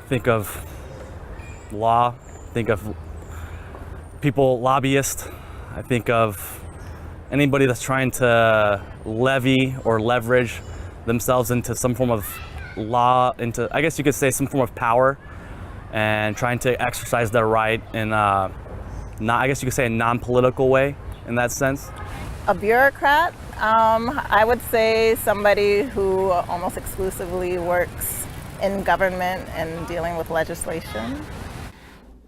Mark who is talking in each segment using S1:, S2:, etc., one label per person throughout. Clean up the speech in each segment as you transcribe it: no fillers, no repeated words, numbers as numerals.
S1: think of law, think of people, lobbyists. I think of anybody that's trying to levy or leverage themselves into some form of law, into, I guess you could say, some form of power, and trying to exercise their right in not, I guess you could say, a non-political way in that sense.
S2: A bureaucrat, I would say somebody who almost exclusively works in government and dealing with legislation.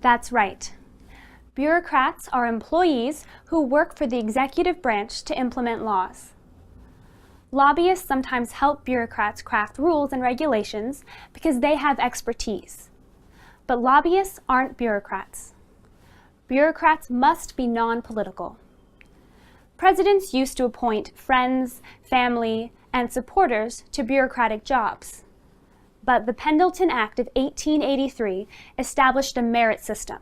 S3: That's right. Bureaucrats are employees who work for the executive branch to implement laws. Lobbyists sometimes help bureaucrats craft rules and regulations because they have expertise. But lobbyists aren't bureaucrats. Bureaucrats must be non-political. Presidents used to appoint friends, family, and supporters to bureaucratic jobs. But the Pendleton Act of 1883 established a merit system.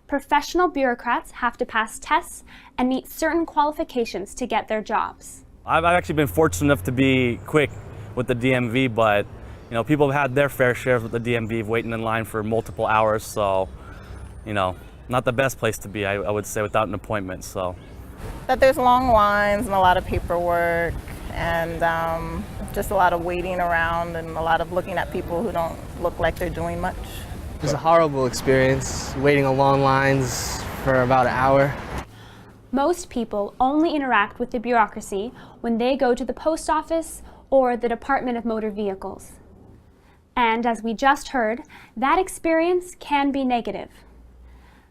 S3: Professional bureaucrats have to pass tests and meet certain qualifications to get their jobs.
S1: I've actually been fortunate enough to be quick with the DMV, but people have had their fair share with the DMV waiting in line for multiple hours, so not the best place to be, I would say, without an appointment. So
S2: that there's long lines and a lot of paperwork and just a lot of waiting around and a lot of looking at people who don't look like they're doing much.
S4: It was a horrible experience, waiting on long lines for about an hour.
S3: Most people only interact with the bureaucracy when they go to the post office or the Department of Motor Vehicles. And as we just heard, that experience can be negative.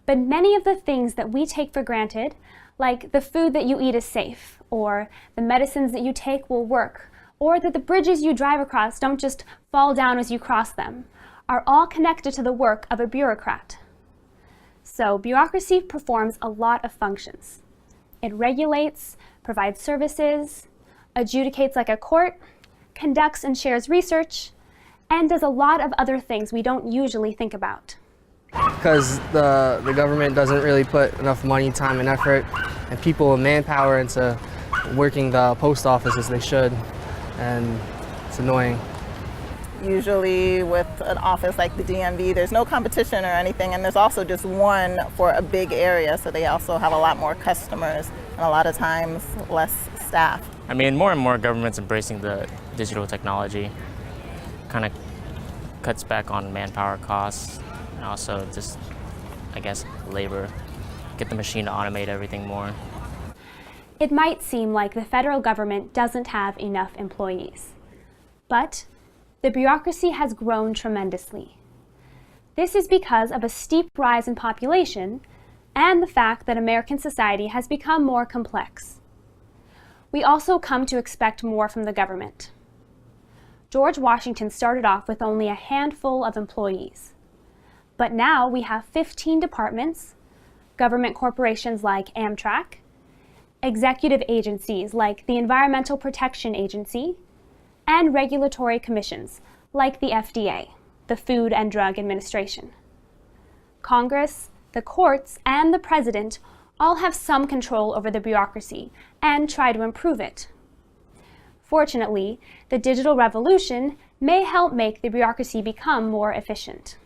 S3: But many of the things that we take for granted, like the food that you eat is safe, or the medicines that you take will work, or that the bridges you drive across don't just fall down as you cross them, are all connected to the work of a bureaucrat. So bureaucracy performs a lot of functions. It regulates, provides services, adjudicates like a court, conducts and shares research, and does a lot of other things we don't usually think about.
S4: Because the government doesn't really put enough money, time, and effort, and people and manpower into working the post office as they should, and it's annoying.
S2: Usually with an office like the DMV, there's no competition or anything, and there's also just one for a big area, so they also have a lot more customers and a lot of times less staff.
S5: I mean, more and more governments embracing the digital technology kind of cuts back on manpower costs and also just, I guess, labor. Get the machine to automate everything more.
S3: It might seem like the federal government doesn't have enough employees, but the bureaucracy has grown tremendously. This is because of a steep rise in population and the fact that American society has become more complex. We also come to expect more from the government. George Washington started off with only a handful of employees, but now we have 15 departments, government corporations like Amtrak, executive agencies like the Environmental Protection Agency, and regulatory commissions like the FDA, the Food and Drug Administration. Congress, the courts, and the president all have some control over the bureaucracy and try to improve it. Fortunately, the digital revolution may help make the bureaucracy become more efficient.